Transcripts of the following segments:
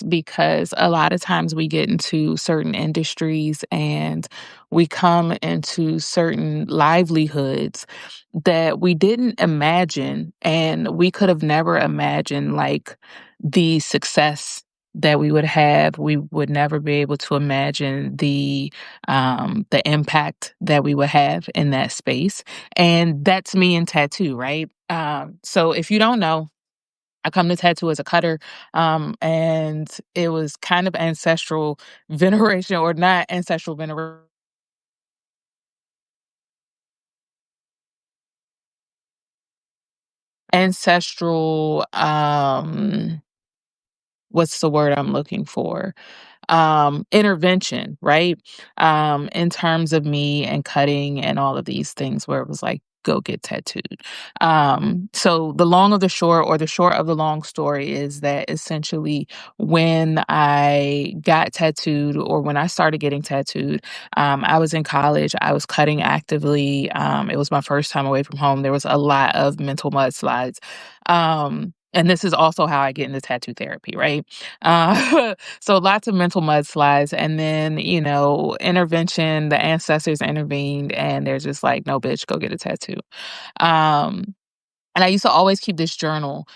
because a lot of times we get into certain industries and we come into certain livelihoods that we didn't imagine, and we could have never imagined like the success that we would have. We would never be able to imagine the impact that we would have in that space. And that's me in tattoo, right? So if you don't know, I come to tattoo as a cutter, and it was kind of ancestral veneration, or not ancestral veneration, ancestral, what's the word I'm looking for? Intervention, right? In terms of me and cutting and all of these things where it was like, go get tattooed. So the long of the short, or the short of the long story, is that essentially when I got tattooed, or when I started getting tattooed, I was in college, I was cutting actively. It was my first time away from home. There was a lot of mental mudslides. And this is also how I get into tattoo therapy, right? So lots of mental mudslides, and then, intervention, the ancestors intervened and they're just like, no, bitch, go get a tattoo. Um, and I used to always keep this journal,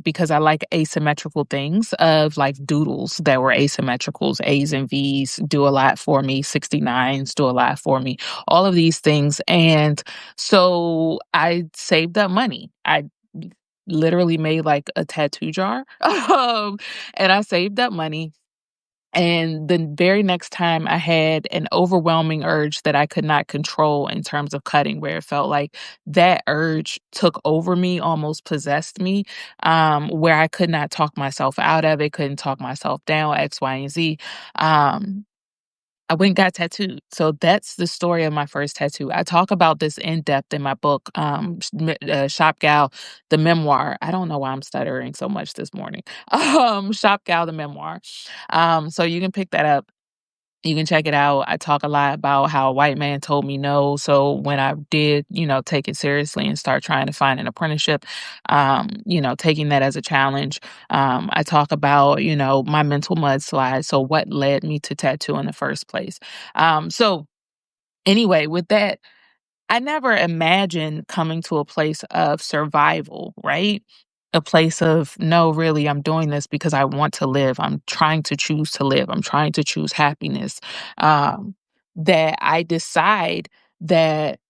because I like asymmetrical things, of like doodles that were asymmetricals. A's and V's do a lot for me. 69s do a lot for me. All of these things. And so I saved up money. I literally made like a tattoo jar. And I saved up money, and the very next time I had an overwhelming urge that I could not control in terms of cutting, where it felt like that urge took over me, almost possessed me, where I could not talk myself out of it, couldn't talk myself down, X, Y, and Z. Um, I went and got tattooed. So that's the story of my first tattoo. I talk about this in depth in my book, Shop Gal, the memoir. I don't know why I'm stuttering so much this morning. Shop Gal, the memoir. So you can pick that up. You can check it out. I talk a lot about how a white man told me no. So when I did, take it seriously and start trying to find an apprenticeship, taking that as a challenge. I talk about, my mental mudslide. So what led me to tattoo in the first place. So anyway, with that, I never imagined coming to a place of survival, right? A place of, no, really, I'm doing this because I want to live. I'm trying to choose to live. I'm trying to choose happiness. Um, that I decide that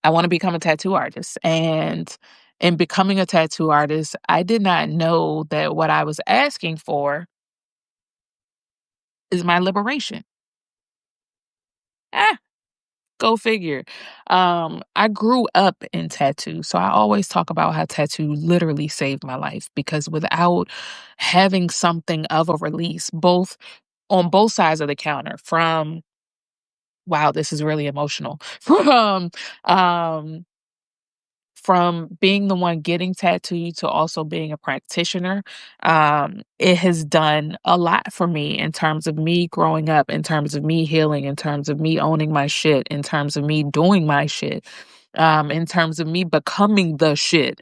I want to become a tattoo artist. And in becoming a tattoo artist, I did not know that what I was asking for is my liberation. Ah, Go figure. I grew up in tattoo, so I always talk about how tattoo literally saved my life, because without having something of a release, both on both sides of the counter, from wow, this is really emotional, um, from being the one getting tattooed to also being a practitioner, it has done a lot for me in terms of me growing up, in terms of me healing, in terms of me owning my shit, in terms of me doing my shit, in terms of me becoming the shit,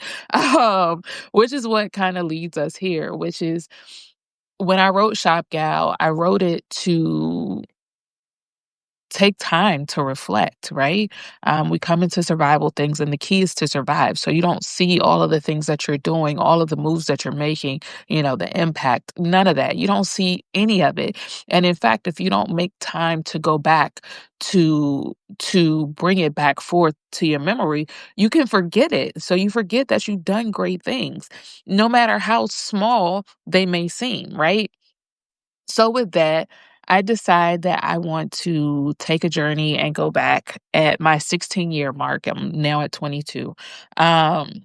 which is what kind of leads us here, which is when I wrote Shop Gal, I wrote it to take time to reflect, right? We come into survival things, and the key is to survive. So you don't see all of the things that you're doing, all of the moves that you're making, the impact, none of that. You don't see any of it. And in fact, if you don't make time to go back to bring it back forth to your memory, you can forget it. So you forget that you've done great things, no matter how small they may seem, right? So with that, I decide that I want to take a journey and go back at my 16-year mark. I'm now at 22. Um,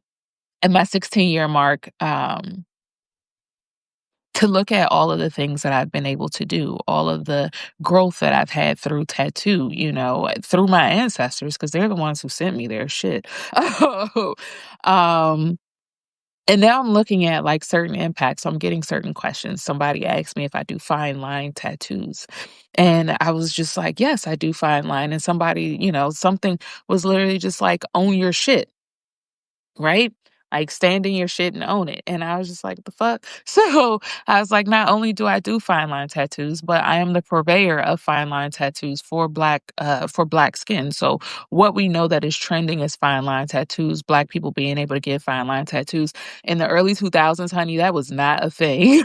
at my 16-year mark, to look at all of the things that I've been able to do, all of the growth that I've had through tattoo, through my ancestors, because they're the ones who sent me their shit. um, And now I'm looking at like certain impacts. So I'm getting certain questions. Somebody asked me if I do fine line tattoos. And I was just like, yes, I do fine line. And somebody, something was literally just like, own your shit, right? Like, stand in your shit and own it. And I was just like, the fuck? So I was like, not only do I do fine line tattoos, but I am the purveyor of fine line tattoos for black skin. So what we know that is trending is fine line tattoos, black people being able to get fine line tattoos. In the early 2000s, honey, that was not a thing.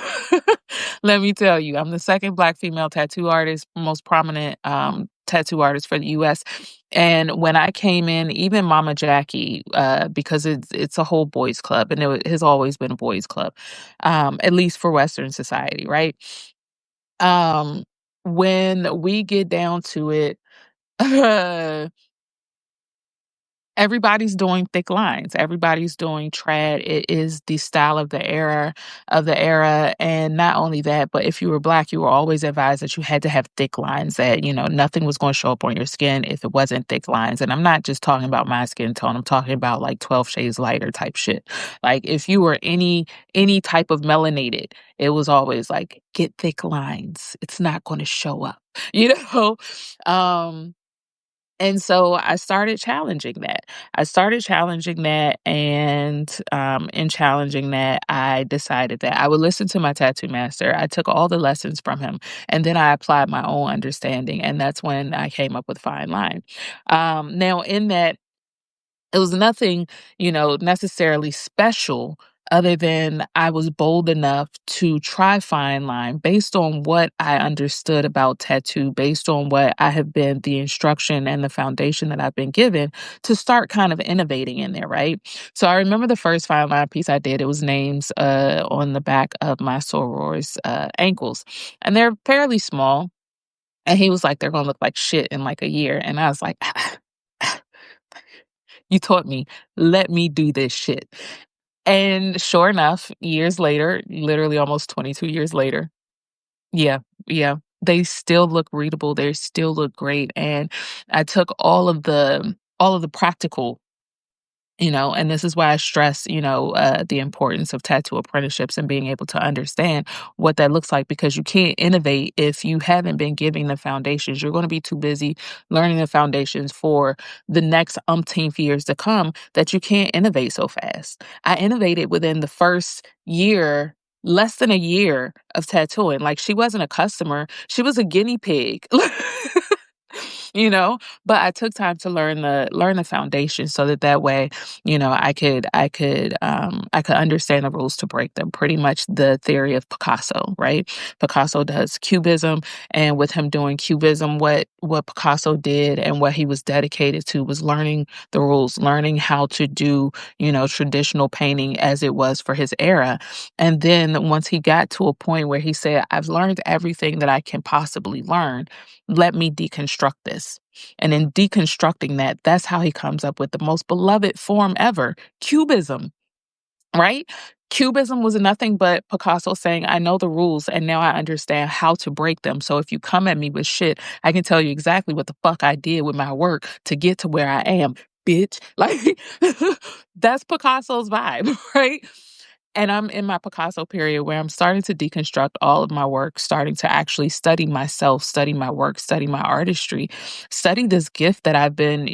Let me tell you, I'm the second black female tattoo artist, most prominent tattoo artist for the US. And when I came in, even Mama Jackie, because it's a whole boys club, and it has always been a boys club, at least for Western society, right? Um, when we get down to it, everybody's doing thick lines. Everybody's doing trad. It is the style of the era. And not only that, but if you were black, you were always advised that you had to have thick lines, that, nothing was going to show up on your skin if it wasn't thick lines. And I'm not just talking about my skin tone. I'm talking about like 12 shades lighter type shit. Like if you were any type of melanated, it was always like, get thick lines. It's not going to show up, you know? Um and so I started challenging that. And in challenging that, I decided that I would listen to my tattoo master. I took all the lessons from him, and then I applied my own understanding, and that's when I came up with fine line. Now, in that, it was nothing, necessarily special, other than I was bold enough to try fine line based on what I understood about tattoo, based on what I have been, the instruction and the foundation that I've been given, to start kind of innovating in there, right? So I remember the first fine line piece I did, it was names on the back of my soror's ankles. And they're fairly small. And he was like, they're going to look like shit in like a year. And I was like, you taught me. Let me do this shit. And sure enough, years later, literally almost 22 years later, yeah, yeah, they still look readable. They still look great. And I took all of the practical, and this is why I stress, the importance of tattoo apprenticeships and being able to understand what that looks like, because you can't innovate if you haven't been giving the foundations. You're going to be too busy learning the foundations for the next umpteenth years to come, that you can't innovate so fast. I innovated within the first year, less than a year of tattooing. Like, she wasn't a customer, she was a guinea pig. you know but I took time to learn the foundation, so that way, I could understand the rules to break them. Pretty much the theory of Picasso, right? Picasso does cubism, and with him doing cubism, what Picasso did and what he was dedicated to was learning the rules, learning how to do, traditional painting as it was for his era. And then once he got to a point where he said, I've learned everything that I can possibly learn, let me deconstruct this. And in deconstructing that, that's how he comes up with the most beloved form ever, cubism, right? Cubism was nothing but Picasso saying, I know the rules and now I understand how to break them. So if you come at me with shit, I can tell you exactly what the fuck I did with my work to get to where I am, bitch. Like, that's Picasso's vibe, right? And I'm in my Picasso period where I'm starting to deconstruct all of my work, starting to actually study myself, study my work, study my artistry, study this gift that I've been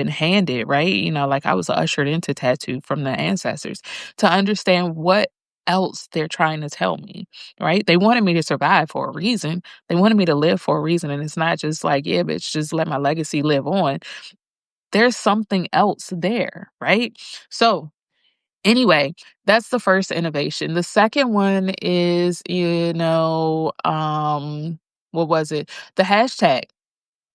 handed, right? Like, I was ushered into tattoo from the ancestors, to understand what else they're trying to tell me, right? They wanted me to survive for a reason. They wanted me to live for a reason. And it's not just like, yeah, bitch, just let my legacy live on. There's something else there, right? So, anyway, that's the first innovation. The second one is, what was it? The hashtag.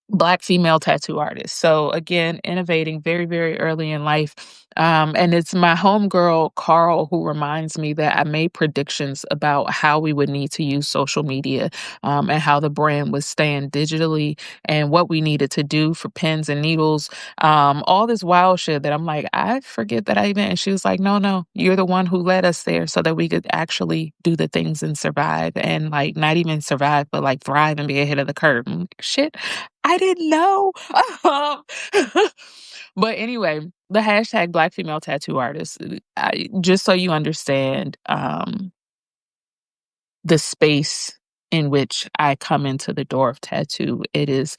Black female tattoo artist. So again, innovating very, very early in life. And it's my homegirl, Carl, who reminds me that I made predictions about how we would need to use social media, and how the brand would stand digitally, and what we needed to do for pens and needles, all this wild shit that I'm like, I forget that I even, and she was like, no, no, you're the one who led us there so that we could actually do the things and survive, and like not even survive, but like thrive and be ahead of the curve. I'm like, shit, I didn't know. Um, but anyway, the hashtag Black female tattoo artist, just so you understand, the space in which I come into the door of tattoo, it is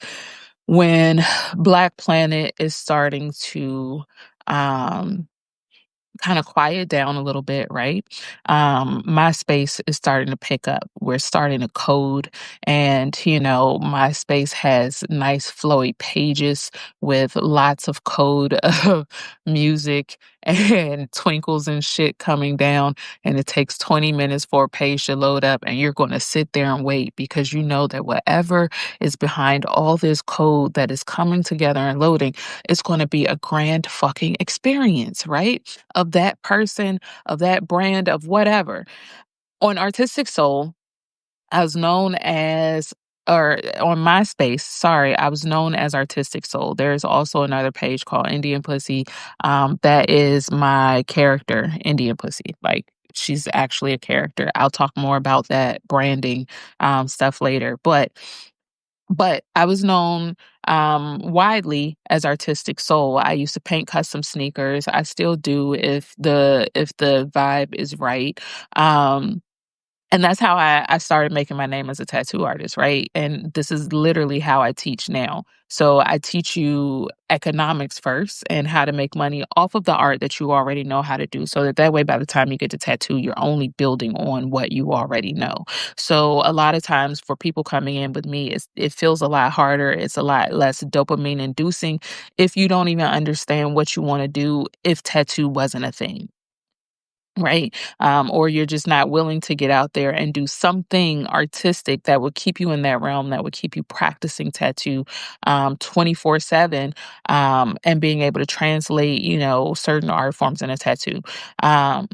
when Black Planet is starting to, um, kind of quiet down a little bit, right? My space is starting to pick up. We're starting to code, and my space has nice flowy pages with lots of code of music and twinkles and shit coming down. And it takes 20 minutes for a page to load up, and you're going to sit there and wait because you know that whatever is behind all this code that is coming together and loading, it's going to be a grand fucking experience, right? Of that person, of that brand, of whatever. On Artistic Soul, I was known as, or on MySpace, sorry, I was known as Artistic Soul. There's also another page called Indian Pussy. That is my character, Indian Pussy. Like, she's actually a character. I'll talk more about that branding stuff later. But I was known widely as Artistic Soul. I used to paint custom sneakers. I still do if the vibe is right. Um, and that's how I started making my name as a tattoo artist, right? And this is literally how I teach now. So I teach you economics first and how to make money off of the art that you already know how to do. So that way, by the time you get to tattoo, you're only building on what you already know. So a lot of times for people coming in with me, it feels a lot harder. It's a lot less dopamine inducing if you don't even understand what you want to do if tattoo wasn't a thing, right? Or you're just not willing to get out there and do something artistic that would keep you in that realm, that would keep you practicing tattoo 24/7, and being able to translate, certain art forms in a tattoo. Um,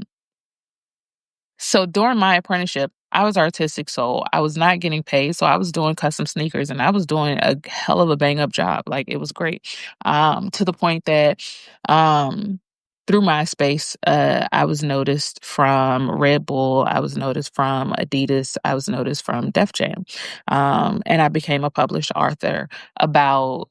so during my apprenticeship, I was Artistic Soul. I was not getting paid, so I was doing custom sneakers, and I was doing a hell of a bang up job. Like, it was great, to the point that um, through MySpace, I was noticed from Red Bull. I was noticed from Adidas. I was noticed from Def Jam, and I became a published author about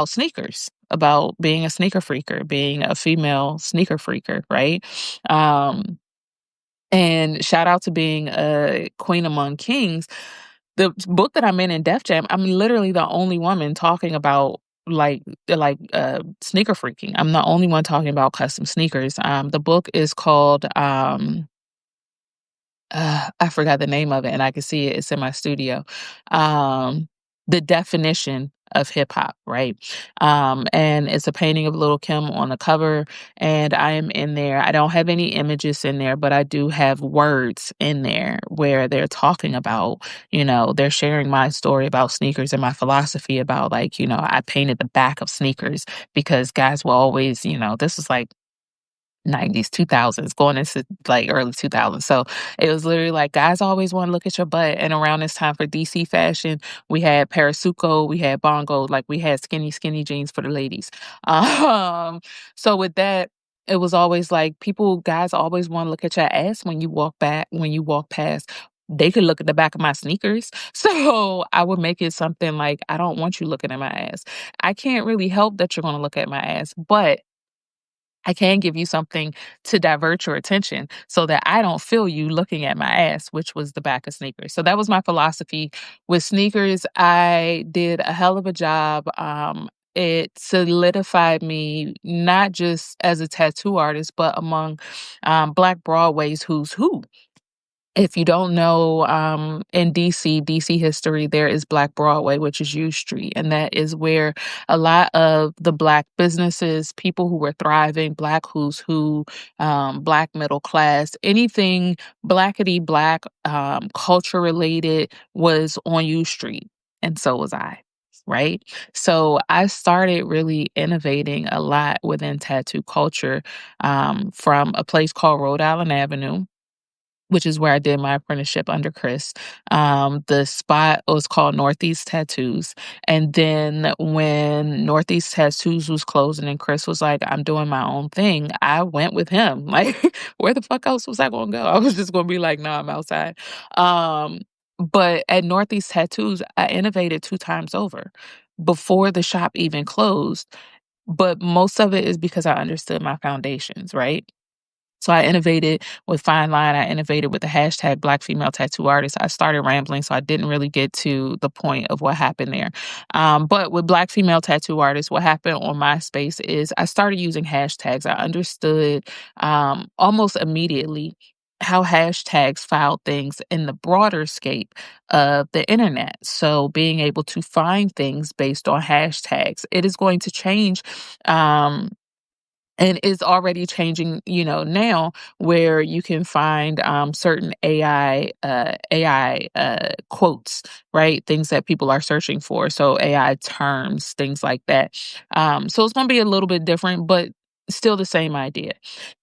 sneakers, about being a sneaker freaker, being a female sneaker freaker, right? Um, and shout out to being a queen among kings. The book that I'm in Def Jam, I'm literally the only woman talking about sneaker freaking. I'm the only one talking about custom sneakers. The book is called I forgot the name of it, and I can see it. It's in my studio. Um, the definition of hip hop, right? And it's a painting of Little Kim on the cover, and I am in there. I don't have any images in there, but I do have words in there where they're talking about, they're sharing my story about sneakers and my philosophy about, like, I painted the back of sneakers because guys will always, this was like 90s, 2000s, going into like early 2000s. So it was literally like guys always want to look at your butt. And around this time for DC fashion, we had Parasuco, we had Bongo, like we had skinny jeans for the ladies. Um, so with that, it was always like guys always want to look at your ass when you walk past. They could look at the back of my sneakers. So I would make it something like, I don't want you looking at my ass. I can't really help that you're going to look at my ass, but I can give you something to divert your attention so that I don't feel you looking at my ass, which was the back of sneakers. So that was my philosophy with sneakers. I did a hell of a job. It solidified me not just as a tattoo artist, but among Black Broadway's who's who. If you don't know, in DC history, there is Black Broadway, which is U Street, and that is where a lot of the Black businesses, people who were thriving, Black who's who, Black middle class, anything Blackety Black, culture related was on U Street, and so was I. Right. So I started really innovating a lot within tattoo culture, from a place called Rhode Island Avenue, which is where I did my apprenticeship under Chris. The spot was called Northeast Tattoos. And then when Northeast Tattoos was closing and Chris was like, I'm doing my own thing, I went with him. Like, where the fuck else was I going to go? I was just going to be like, no, I'm outside. But at Northeast Tattoos, I innovated 2 times over before the shop even closed. But most of it is because I understood my foundations, right? So I innovated with Fine Line. I innovated with the hashtag Black Female Tattoo Artist. I started rambling, so I didn't really get to the point of what happened there. But with Black Female Tattoo Artist, what happened on MySpace is I started using hashtags. I understood almost immediately how hashtags filed things in the broader scape of the internet. So being able to find things based on hashtags, it is going to change. And is already changing, now where you can find certain AI quotes, right? Things that people are searching for. So AI terms, things like that. So it's going to be a little bit different, but still the same idea.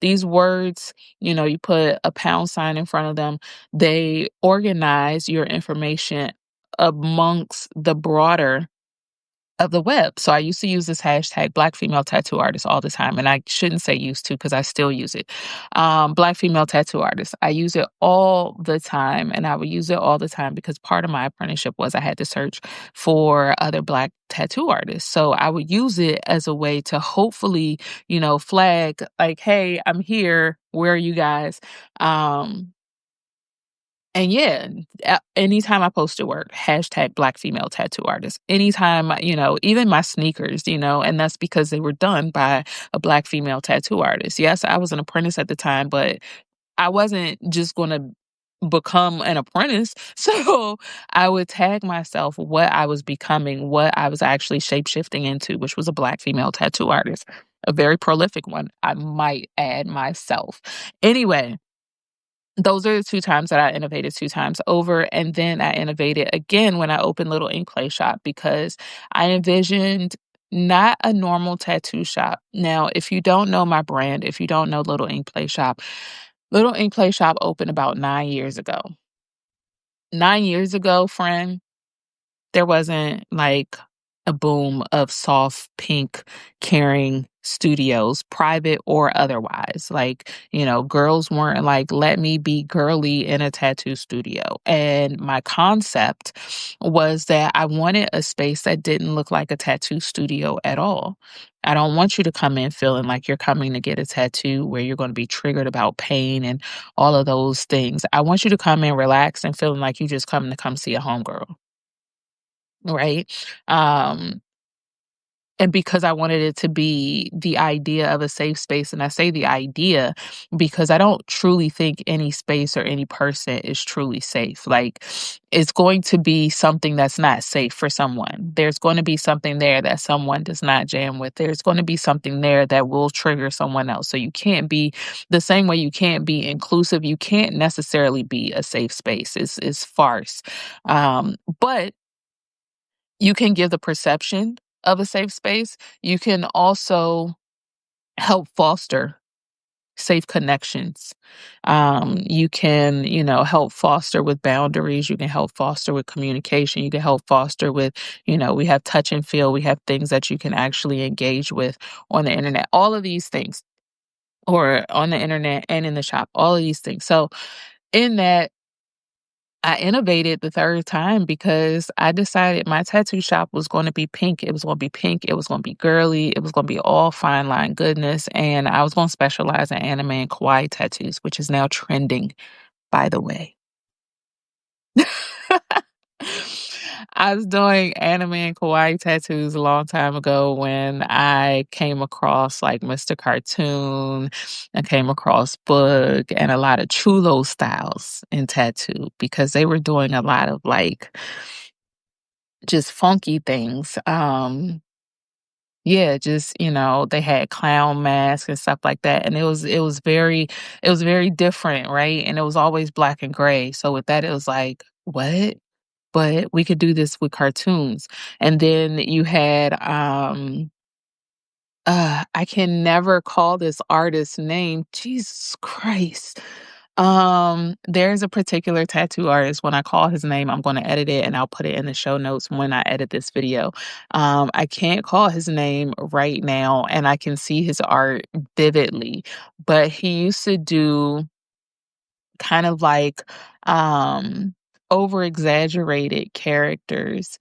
These words, you put a pound sign in front of them. They organize your information amongst the broader of the web. So I used to use this hashtag Black Female Tattoo Artist all the time. And I shouldn't say used to because I still use it. Black Female Tattoo Artist. I use it all the time. And I would use it all the time because part of my apprenticeship was I had to search for other Black tattoo artists. So I would use it as a way to hopefully, flag like, hey, I'm here. Where are you guys? And yeah, anytime I posted work, hashtag Black Female Tattoo Artist. Anytime, even my sneakers, and that's because they were done by a Black female tattoo artist. Yes, I was an apprentice at the time, but I wasn't just going to become an apprentice. So I would tag myself what I was becoming, what I was actually shapeshifting into, which was a Black female tattoo artist, a very prolific one, I might add myself. Anyway, those are the 2 times that I innovated 2 times over, and then I innovated again when I opened Little Ink Play Shop because I envisioned not a normal tattoo shop. Now, if you don't know my brand, if you don't know Little Ink Play Shop opened about 9 years ago. 9 years ago, friend, there wasn't like a boom of soft pink caring studios, private or otherwise. Like, girls weren't like, let me be girly in a tattoo studio. And my concept was that I wanted a space that didn't look like a tattoo studio at all. I don't want you to come in feeling like you're coming to get a tattoo where you're going to be triggered about pain and all of those things. I want you to come in relaxed and feeling like you just come to come see a homegirl. Right? Um, and because I wanted it to be the idea of a safe space, and I say the idea because I don't truly think any space or any person is truly safe. Like, it's going to be something that's not safe for someone. There's going to be something there that someone does not jam with. There's going to be something there that will trigger someone else. So you can't be the same way you can't be inclusive. You can't necessarily be a safe space. It's farce. But you can give the perception of a safe space. You can also help foster safe connections. You can, help foster with boundaries. You can help foster with communication. You can help foster with, we have touch and feel. We have things that you can actually engage with on the internet. All of these things, or on the internet and in the shop, all of these things. So in that, I innovated the third time because I decided my tattoo shop was going to be pink. It was going to be pink. It was going to be girly. It was going to be all fine line goodness. And I was going to specialize in anime and kawaii tattoos, which is now trending, by the way. I was doing anime and kawaii tattoos a long time ago when I came across like Mr. Cartoon. I came across Book and a lot of chulo styles in tattoo because they were doing a lot of like just funky things. Yeah, just, they had clown masks and stuff like that. And it was very different, right? And it was always black and gray. So with that, it was like, what? But we could do this with cartoons. And then you had I can never call this artist's name. Jesus Christ. There's a particular tattoo artist. When I call his name, I'm going to edit it and I'll put it in the show notes when I edit this video. I can't call his name right now and I can see his art vividly, but he used to do kind of like over exaggerated characters.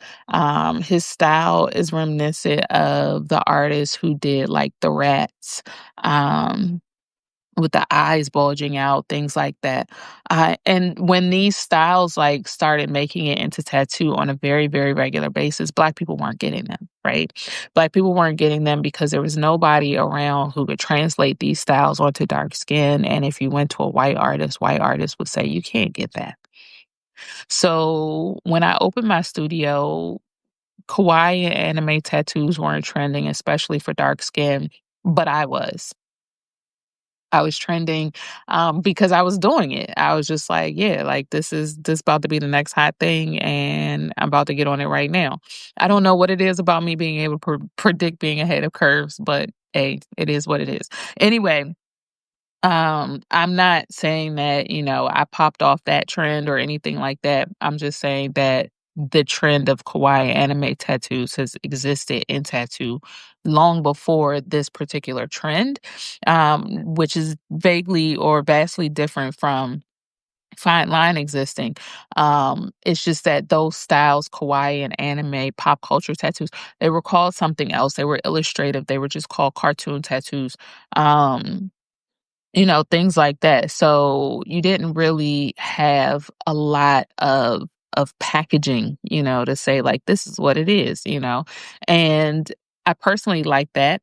His style is reminiscent of the artist who did like the rats. Um with the eyes bulging out, things like that. And when these styles like started making it into tattoo on a very, very regular basis, Black people weren't getting them, right? Black people weren't getting them because there was nobody around who could translate these styles onto dark skin. And if you went to a white artist would say, you can't get that. So when I opened my studio, kawaii and anime tattoos weren't trending, especially for dark skin, but I was. I was trending, because I was doing it. I was just like, yeah, like this about to be the next hot thing, and I'm about to get on it right now. I don't know what it is about me being able to predict being ahead of curves, but hey, it is what it is. Anyway, I'm not saying that, I popped off that trend or anything like that. I'm just saying that the trend of kawaii anime tattoos has existed in tattoo long before this particular trend, which is vaguely or vastly different from fine line existing. It's just that those styles, kawaii and anime pop culture tattoos, they were called something else. They were illustrative. They were just called cartoon tattoos. Things like that. So you didn't really have a lot of packaging, to say like this is what it is. And I personally like that.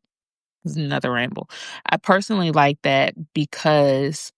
This is another ramble. I personally like that because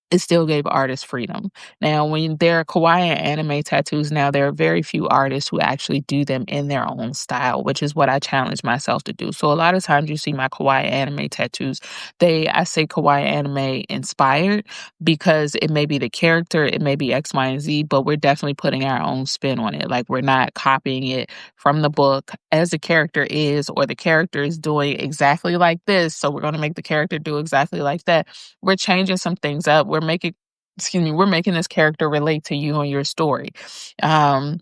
it still gave artists freedom. Now, when there are kawaii and anime tattoos now, there are very few artists who actually do them in their own style, which is what I challenge myself to do. So a lot of times you see my kawaii anime tattoos, I say kawaii anime inspired because it may be the character, it may be X, Y, and Z, but we're definitely putting our own spin on it. Like we're not copying it from the book as the character is, or the character is doing exactly like this. So we're going to make the character do exactly like that. We're changing some things up. We're making this character relate to you and your story. Um,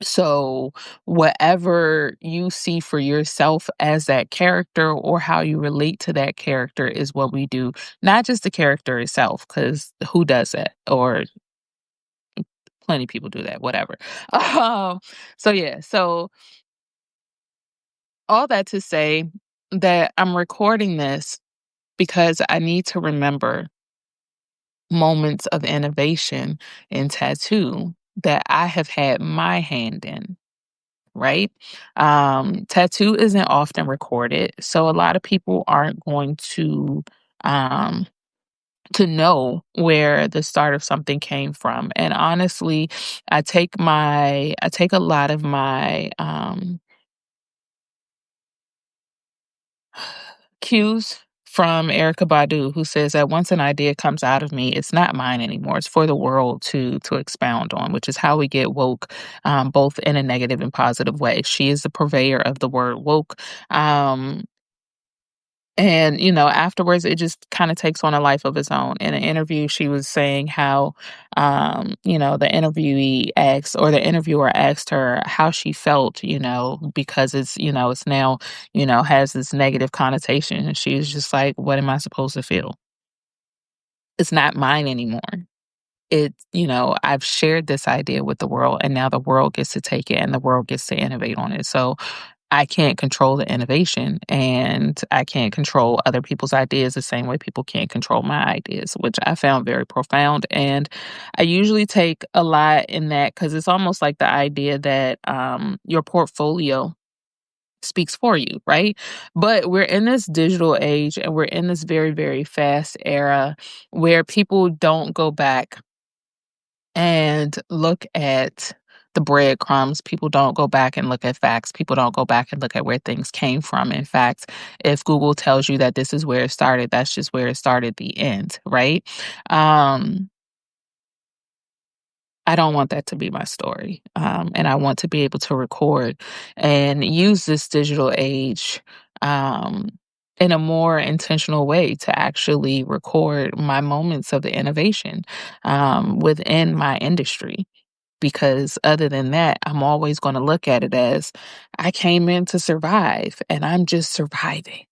so whatever you see for yourself as that character or how you relate to that character is what we do, not just the character itself, because who does that? Or plenty of people do that, whatever. Um, so yeah, so all that to say that I'm recording this because I need to remember moments of innovation in tattoo that I have had my hand in, right? Tattoo isn't often recorded, so a lot of people aren't going um to know where the start of something came from. And honestly, I take a lot of my cues from Erica Badu, who says that once an idea comes out of me, it's not mine anymore. It's for the world to expound on, which is how we get woke, both in a negative and positive way. She is the purveyor of the word woke. And, afterwards, it just kind of takes on a life of its own. In an interview, she was saying how, the interviewee asked, or the interviewer asked her how she felt, because it's now, has this negative connotation. And she was just like, what am I supposed to feel? It's not mine anymore. I've shared this idea with the world, and now the world gets to take it and the world gets to innovate on it. So I can't control the innovation, and I can't control other people's ideas the same way people can't control my ideas, which I found very profound. And I usually take a lot in that because it's almost like the idea that your portfolio speaks for you, right? But we're in this digital age and we're in this very, very fast era where people don't go back and look at the breadcrumbs. People don't go back and look at facts. People don't go back and look at where things came from. In fact, if Google tells you that this is where it started, that's just where it started, the end, right? Um, I don't want that to be my story. And I want to be able to record and use this digital age um, in a more intentional way to actually record my moments of the innovation within my industry. Because other than that, I'm always going to look at it as I came in to survive and I'm just surviving.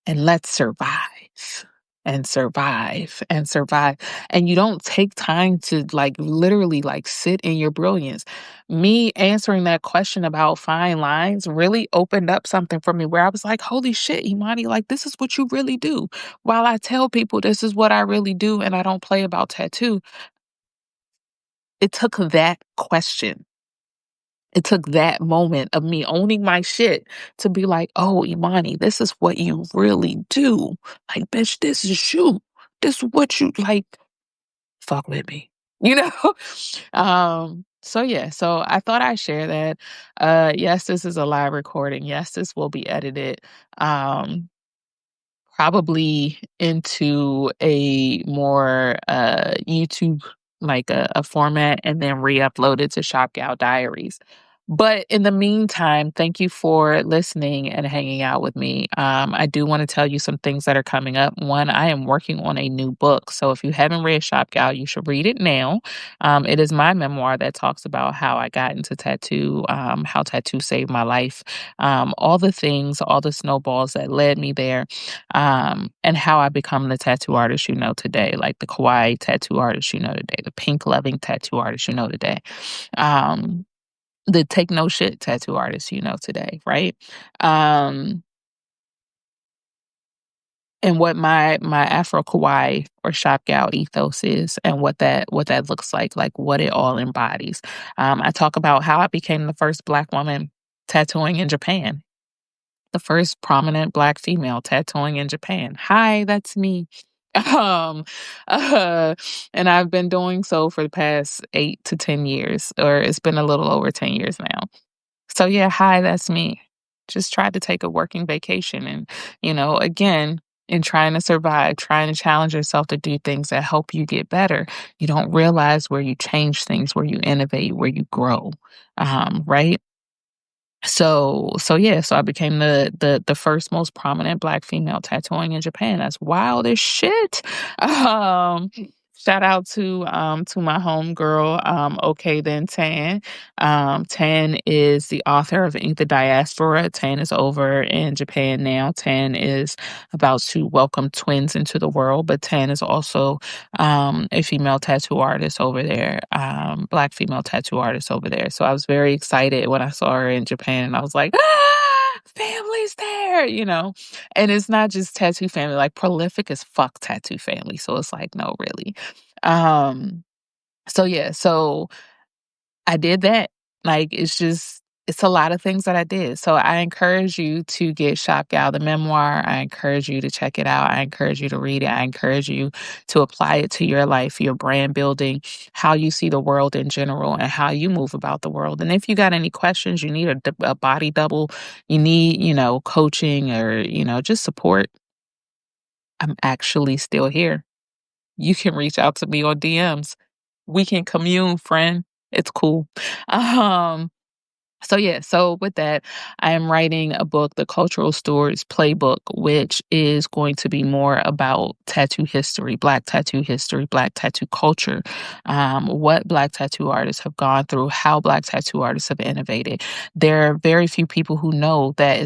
And let's survive. and survive and survive. And you don't take time to like literally like sit in your brilliance. Me answering that question about fine lines really opened up something for me where I was like, holy shit, Imani, like this is what you really do. While I tell people this is what I really do and I don't play about tattoo, it took that question. It took that moment of me owning my shit to be like, oh, Imani, this is what you really do. Like, bitch, this is you. This is what you like. Fuck with me. You know? So yeah, so I thought I'd share that. Yes, this is a live recording. Yes, this will be edited. Um, Probably into a more, YouTube, like a format and then re-upload it to Shop Gal Diaries. But in the meantime, thank you for listening and hanging out with me. I do wanna tell you some things that are coming up. One, I am working on a new book, so if you haven't read Shop Gal, you should read it now. It is my memoir that talks about how I got into tattoo, how tattoo saved my life, all the things, all the snowballs that led me there, and how I become the tattoo artist you know today, like the kawaii tattoo artist you know today, the pink loving tattoo artist you know today, um, the take no shit tattoo artist you know today, right? Um, and what my Afro kawaii or shop gal ethos is, and what that looks like what it all embodies. I talk about how I became the first Black woman tattooing in Japan, the first prominent Black female tattooing in Japan. Hi, that's me. Um, uh, and I've been doing so for the past 8 to 10 years, or it's been a little over 10 years now. So yeah, hi, that's me. Just tried to take a working vacation and, again, in trying to survive, trying to challenge yourself to do things that help you get better. You don't realize where you change things, where you innovate, where you grow. Right? So yeah, so I became the first most prominent Black female tattooing in Japan. That's wild as shit. Um, Shout out to my homegirl, okay then Tan. Tan is the author of Ink the Diaspora. Tan is over in Japan now. Tan is about to welcome twins into the world, but Tan is also a female tattoo artist over there, Black female tattoo artist over there. So I was very excited when I saw her in Japan, and I was like, family's there, And it's not just tattoo family, like prolific as fuck tattoo family. So it's like, no, really. Um, so yeah, so I did that. Like, it's a lot of things that I did. So I encourage you to get Shop Gal, the memoir. I encourage you to check it out. I encourage you to read it. I encourage you to apply it to your life, your brand building, how you see the world in general, and how you move about the world. And if you got any questions, you need a body double, you need, coaching or, just support, I'm actually still here. You can reach out to me on DMs. We can commune, friend. It's cool. Um, so yeah, so with that, I am writing a book, The Cultural Stewards Playbook, which is going to be more about tattoo history, Black tattoo culture, what Black tattoo artists have gone through, how Black tattoo artists have innovated. There are very few people who know that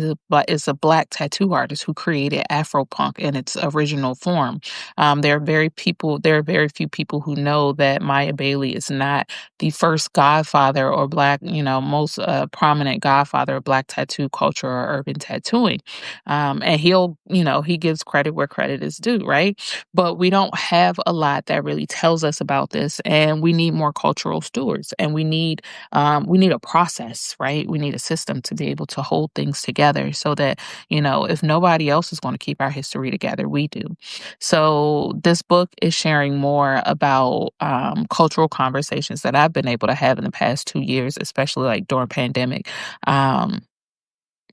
is a Black tattoo artist who created Afropunk in its original form. There are very few people who know that Maya Bailey is not the first godfather or Black, most prominent godfather of Black tattoo culture or urban tattooing. And he gives credit where credit is due, right? But we don't have a lot that really tells us about this, and we need more cultural stewards, and we need a process, right? We need a system to be able to hold things together so that, if nobody else is going to keep our history together, we do. So this book is sharing more about cultural conversations that I've been able to have in the past 2 years, especially like during pandemic. Um,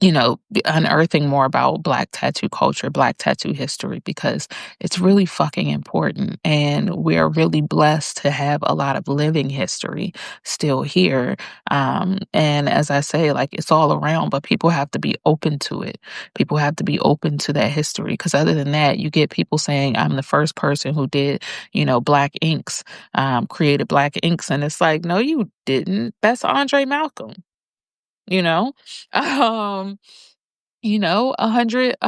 Unearthing more about Black tattoo culture, Black tattoo history, because it's really fucking important. And we're really blessed to have a lot of living history still here. And as I say, like it's all around, but people have to be open to it. People have to be open to that history. Because other than that, you get people saying, I'm the first person who did, Black inks, created Black inks. And it's like, no, you didn't. That's Andre Malcolm, you know? Um, a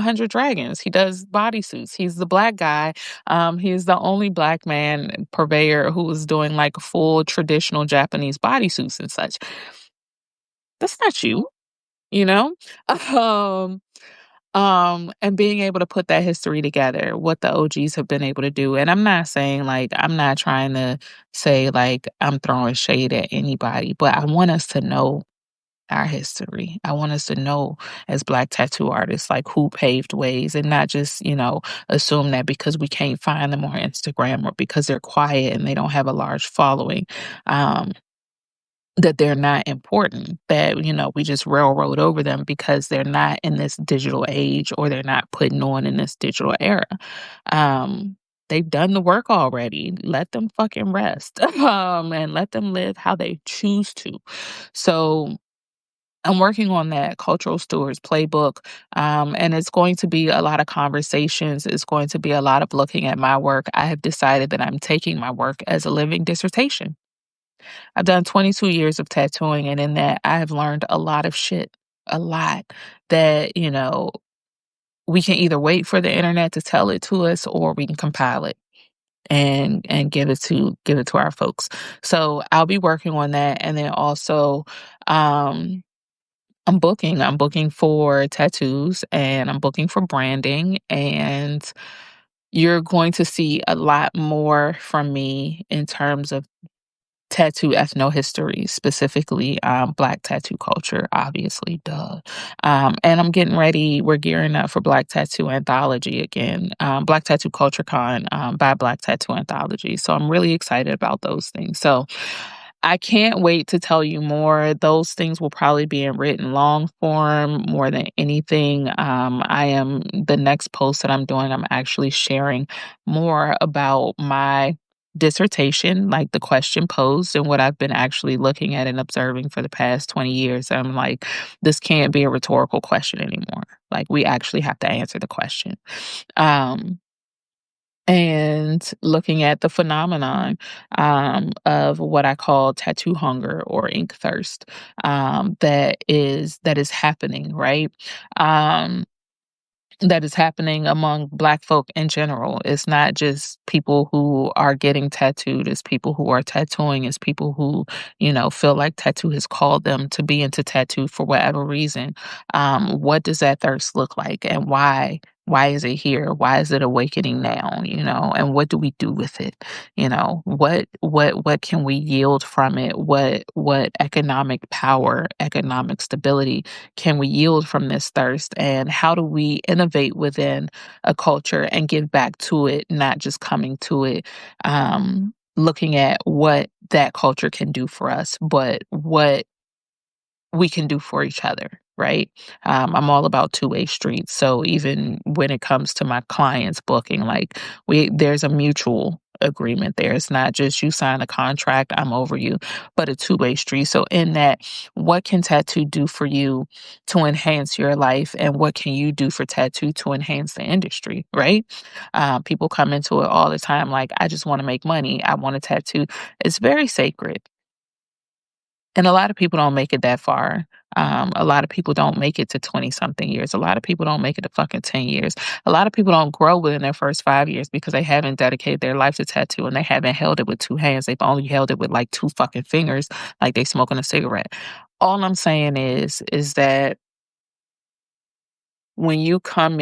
hundred dragons. He does bodysuits. He's the black guy. He's the only black man purveyor who is doing like full traditional Japanese bodysuits and such. That's not you, you know? Um, and being able to put that history together, what the OGs have been able to do. And I'm not saying like I'm not trying to say like I'm throwing shade at anybody, but I want us to know our history. I want us to know as black tattoo artists like who paved ways and not just, assume that because we can't find them on Instagram or because they're quiet and they don't have a large following. Um, that they're not important, that, we just railroad over them because they're not in this digital age or they're not putting on in this digital era. Um, they've done the work already. Let them fucking rest and let them live how they choose to. So, I'm working on that cultural stewards playbook, and it's going to be a lot of conversations. It's going to be a lot of looking at my work. I have decided that I'm taking my work as a living dissertation. I've done 22 years of tattooing, and in that, I have learned a lot of shit, a lot that, we can either wait for the internet to tell it to us or we can compile it and give it to our folks. So I'll be working on that. And then also, um, I'm booking for tattoos and I'm booking for branding, and you're going to see a lot more from me in terms of tattoo ethnohistory, specifically Black tattoo culture, obviously, duh. And I'm getting ready. We're gearing up for Black Tattoo Anthology again, Black Tattoo Culture Con by Black Tattoo Anthology. So I'm really excited about those things. So I can't wait to tell you more. Those things will probably be in written long form more than anything. The next post that I'm doing, I'm actually sharing more about my dissertation, like the question posed and what I've been actually looking at and observing for the past 20 years. I'm like, this can't be a rhetorical question anymore. Like, we actually have to answer the question. Um, and looking at the phenomenon of what I call tattoo hunger or ink thirst, that is happening, right? Um, that is happening among Black folk in general. It's not just people who are getting tattooed, it's people who are tattooing, it's people who, feel like tattoo has called them to be into tattoo for whatever reason. What does that thirst look like and why? Why is it here? Why is it awakening now? And what do we do with it? What can we yield from it? What economic power, economic stability can we yield from this thirst, and how do we innovate within a culture and give back to it, not just coming to it looking at what that culture can do for us, but what we can do for each other, right? I'm all about two-way streets. So even when it comes to my clients booking, like there's a mutual agreement there. It's not just you sign a contract, I'm over you, but a two-way street. So in that, what can tattoo do for you to enhance your life, and what can you do for tattoo to enhance the industry, right? People come into it all the time like, I just want to make money. I want a tattoo. It's very sacred. And a lot of people don't make it that far. A lot of people don't make it to 20 something years. A lot of people don't make it to fucking 10 years. A lot of people don't grow within their first 5 years because they haven't dedicated their life to tattoo and they haven't held it with two hands. They've only held it with like two fucking fingers, like they smoking a cigarette. All I'm saying is that when you come